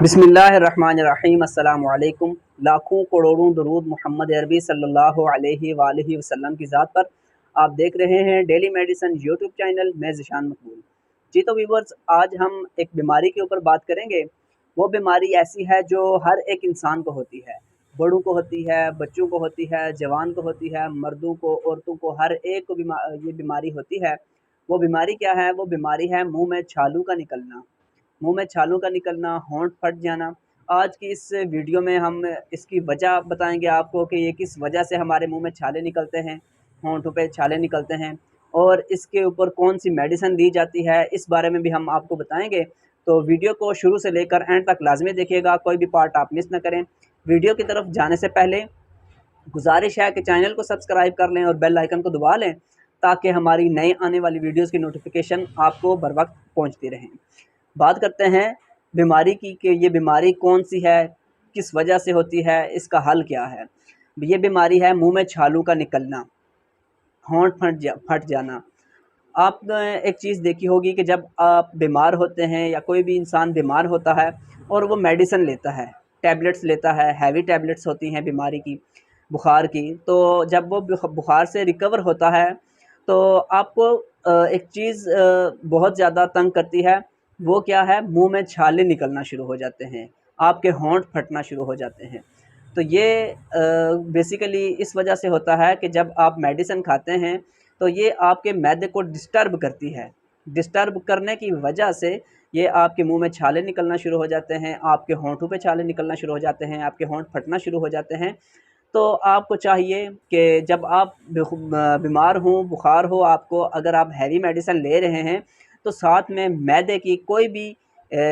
बिस्मिल्लाहिर्रहमानिर्रहीम अस्सलामु अलैकुम। लाखों करोड़ों दरूद मोहम्मद अरबी सल्लल्लाहु अलैहि वालैहि वसल्लम की ज़ात पर। आप देख रहे हैं डेली मेडिसिन यूट्यूब चैनल, मैं ज़िशान मकबूल। जी तो व्यूवर्स, आज हम एक बीमारी के ऊपर बात करेंगे। वो बीमारी ऐसी है जो हर एक इंसान को होती है, बड़ों को होती है, बच्चों को होती है, जवान को होती है, मर्दों को, औरतों को, हर एक को ये बीमारी होती है। वो बीमारी क्या है? वो बीमारी है मुँह में छालों का निकलना। मुँह में छालों का निकलना, होंठ फट जाना। आज की इस वीडियो में हम इसकी वजह बताएँगे आपको कि ये किस वजह से हमारे मुँह में छाले निकलते हैं, होंठों पे छाले निकलते हैं और इसके ऊपर कौन-सी मेडिसिन दी जाती है, इस बारे में भी हम आपको बताएँगे। तो वीडियो को शुरू से लेकर एंड तक लाज़मी देखिएगा, कोई भी पार्ट आप मिस ना करें। वीडियो की तरफ जाने से पहले गुज़ारिश है कि चैनल को सब्सक्राइब कर लें और बेल आइकन को दबा लें, ताकि हमारी नई आने वाली वीडियोज़ की नोटिफ़िकेशन आपको बर वक़्त पहुँचती रहें। बात करते हैं बीमारी की कि ये बीमारी कौन-सी है, किस वजह से होती है, इसका हल क्या है? ये बीमारी है मुँह में छालों का निकलना, होंठ फट जाना। आपने एक चीज़ देखी होगी कि जब आप बीमार होते हैं या कोई भी इंसान बीमार होता है और वो मेडिसिन लेता है, टैबलेट्स लेता है, हैवी टैबलेट्स होती हैं बीमारी की, बुखार की, तो जब वो बुखार से रिकवर होता है तो आपको एक चीज़ बहुत ज़्यादा तंग करती है। वो क्या है? मुँह में छाले निकलना शुरू हो जाते हैं, आपके होंठ फटना शुरू हो जाते हैं। तो ये बेसिकली इस वजह से होता है कि जब आप मेडिसिन खाते हैं तो ये आपके मैदे को डिस्टर्ब करती है। डिस्टर्ब करने की वजह से ये आपके मुँह में छाले निकलना शुरू हो जाते हैं, आपके होंठों पे छाले निकलना शुरू हो जाते हैं, आपके होंठ फटना शुरू हो जाते हैं। तो आपको चाहिए कि जब आप बीमार हों, बुखार हो आपको, अगर आप हैवी मेडिसिन ले रहे हैं, तो साथ में मैदे की कोई भी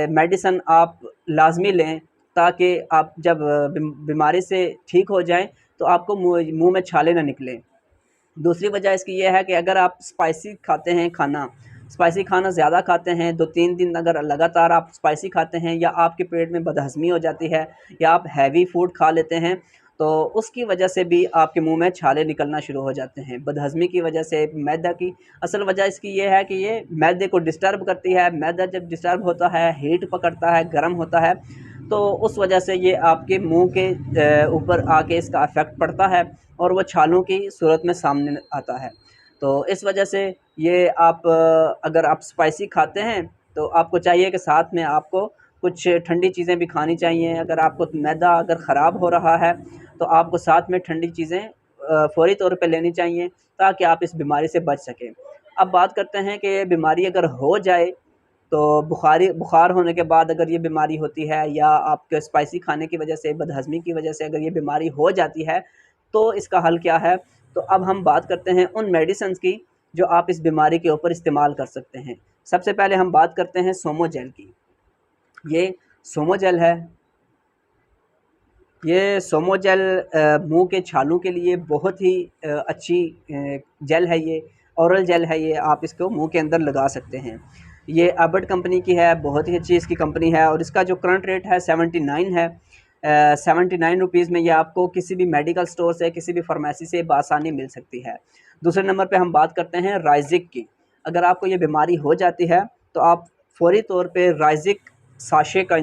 मेडिसिन आप लाज़मी लें, ताकि आप जब बीमारी से ठीक हो जाएँ, तो आपको मुँह में छाले ना निकलें। दूसरी वजह इसकी ये है कि अगर आप स्पाइसी खाते हैं खाना, स्पाइसी खाना ज़्यादा खाते हैं, 2-3 दिन अगर लगातार आप स्पाइसी खाते हैं या आपके पेट में बदहज़मी हो जाती है या आप हैवी फूड खा लेते हैं, तो उसकी वजह से भी आपके मुँह में छाले निकलना शुरू हो जाते हैं। बदहज़मी की वजह से, मैदा की असल वजह इसकी ये है कि ये मैदे को डिस्टर्ब करती है। मैदा जब डिस्टर्ब होता है, हीट पकड़ता है, गर्म होता है, तो उस वजह से ये आपके मुँह के ऊपर आके इसका इफ़ेक्ट पड़ता है और वो छालों की सूरत में सामने आता है। तो इस वजह से ये आप अगर आप स्पाइसी खाते हैं, तो आपको चाहिए कि साथ में आपको कुछ ठंडी चीज़ें भी खानी चाहिए। अगर आपको मैदा अगर ख़राब हो रहा है, तो आपको साथ में ठंडी चीज़ें फ़ौरी तौर पे लेनी चाहिए, ताकि आप इस बीमारी से बच सकें। अब बात करते हैं कि ये बीमारी अगर हो जाए, तो बुखार होने के बाद अगर ये बीमारी होती है या आपके स्पाइसी खाने की वजह से, बदहज़मी की वजह से अगर ये बीमारी हो जाती है, तो इसका हल क्या है? तो अब हम बात करते हैं उन मेडिसिन्स की जो आप इस बीमारी के ऊपर इस्तेमाल कर सकते हैं। सबसे पहले हम बात करते हैं सोमोजेल की। ये सोमोजेल है। ये सोमोजेल मुँह के छालों के लिए बहुत ही अच्छी जेल है ये, ओरल जेल है ये, आप इसको मुँह के अंदर लगा सकते हैं। ये अबड कंपनी की है, बहुत ही अच्छी इसकी कंपनी है और इसका जो करंट रेट है 79 है। 79 रुपीज़ में ये आपको किसी भी मेडिकल स्टोर से, किसी भी फार्मेसी से बआसानी मिल सकती है। दूसरे नंबर पे हम बात करते हैं राइज़िक की। अगर आपको ये बीमारी हो जाती है, तो आप फ़ौरी तौर पे राइज़िक साशे का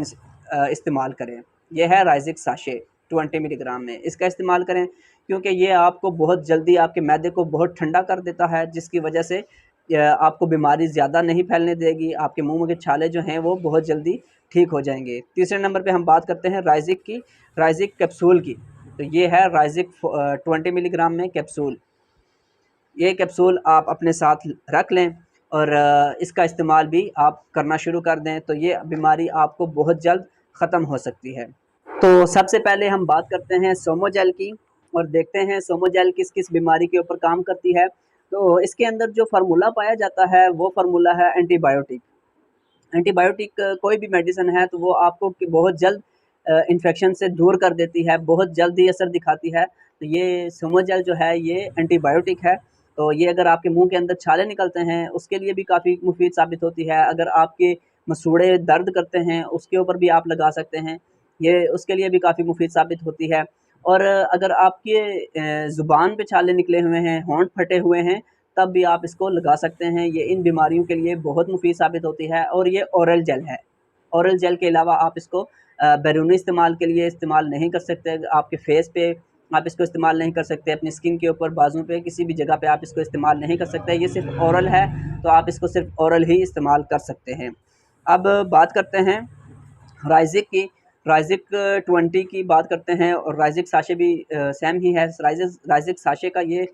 इस्तेमाल करें। ये है राइज़िक साशे 20 मिलीग्राम में, इसका इस्तेमाल करें, क्योंकि ये आपको बहुत जल्दी आपके मैदे को बहुत ठंडा कर देता है, जिसकी वजह से आपको बीमारी ज़्यादा नहीं फैलने देगी। आपके मुँह के छाले जो हैं वो बहुत जल्दी ठीक हो जाएँगे। तीसरे नंबर पे हम बात करते हैं राइज़िक की, राइज़िक कैप्सूल की। तो ये है राइज़िक 20 मिलीग्राम में कैप्सूल। ये कैप्सूल आप अपने साथ रख लें और इसका इस्तेमाल भी आप करना शुरू कर दें, तो ये बीमारी आपको बहुत जल्द ख़त्म हो सकती है। तो सबसे पहले हम बात करते हैं सोमोजेल की और देखते हैं सोमोजेल किस-किस बीमारी के ऊपर काम करती है। तो इसके अंदर जो फ़ॉर्मूला पाया जाता है, वो फ़ॉर्मूला है एंटीबायोटिक। एंटीबायोटिक कोई भी मेडिसिन है तो वो आपको बहुत जल्द इन्फेक्शन से दूर कर देती है, बहुत जल्द ही असर दिखाती है। तो ये सोमोजेल जो है ये एंटीबायोटिक है, तो ये अगर आपके मुँह के अंदर छाले निकलते हैं उसके लिए भी काफ़ी मुफ़ीद साबित होती है। अगर आपके मसूड़े दर्द करते हैं उसके ऊपर भी आप लगा सकते हैं, ये उसके लिए भी काफ़ी मुफ़ीद साबित होती है। और अगर आपके ज़ुबान पे छाले निकले हुए हैं, होंठ फटे हुए हैं, तब भी आप इसको लगा सकते हैं। ये इन बीमारियों के लिए बहुत मुफ़ीद साबित होती है और ये ओरल जेल है। ओरल जेल के अलावा आप इसको बैरूनी इस्तेमाल के लिए इस्तेमाल नहीं कर सकते। आपके फेस पे आप इसको इस्तेमाल नहीं कर सकते, अपनी स्किन के ऊपर, बाजू पे, किसी भी जगह पे आप इसको इस्तेमाल नहीं कर सकते। ये सिर्फ ओरल है, तो आप इसको सिर्फ ओरल ही इस्तेमाल कर सकते हैं। अब बात करते हैं राइजिक की। राइजिक 20 की बात करते हैं, और राइजिक साशे भी सेम ही है। राइजिक साशे का ये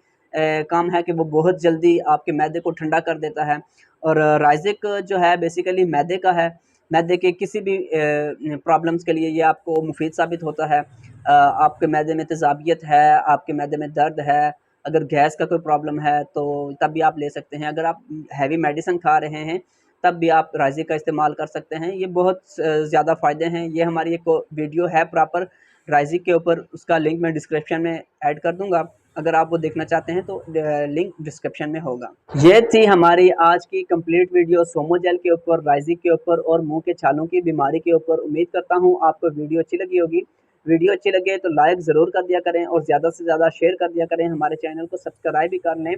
काम है कि वो बहुत जल्दी आपके मैदे को ठंडा कर देता है। और राइजिक जो है बेसिकली मैदे का है। मैदे के किसी भी प्रॉब्लम्स के लिए ये आपको मुफीद साबित होता है। आपके मैदे में तेज़ाबियत है, आपके मैदे में दर्द है, अगर गैस का कोई प्रॉब्लम है तो तब भी आप ले सकते हैं। अगर आप हैवी मेडिसिन खा रहे हैं तब भी आप राइजिक का इस्तेमाल कर सकते हैं। ये बहुत ज़्यादा फ़ायदे हैं। ये हमारी एक वीडियो है प्रॉपर राइजिक के ऊपर, उसका लिंक मैं डिस्क्रिप्शन में ऐड कर दूँगा। अगर आप वो देखना चाहते हैं तो लिंक डिस्क्रिप्शन में होगा। ये थी हमारी आज की कंप्लीट वीडियो सोमो जेल के ऊपर, राइजिक के ऊपर और मुँह के छालों की बीमारी के ऊपर। उम्मीद करता हूँ आपको वीडियो अच्छी लगी होगी। वीडियो अच्छी लगे तो लाइक ज़रूर कर दिया करें और ज़्यादा से ज़्यादा शेयर कर दिया करें। हमारे चैनल को सब्सक्राइब भी कर लें।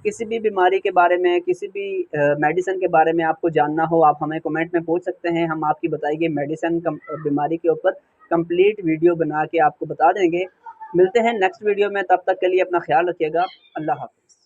किसी भी बीमारी के बारे में, किसी भी मेडिसिन के बारे में आपको जानना हो, आप हमें कमेंट में पूछ सकते हैं। हम आपकी बताई गई मेडिसिन बीमारी के ऊपर कंप्लीट वीडियो बना के आपको बता देंगे। मिलते हैं नेक्स्ट वीडियो में, तब तक के लिए अपना ख्याल रखिएगा। अल्लाह हाफ़िज़।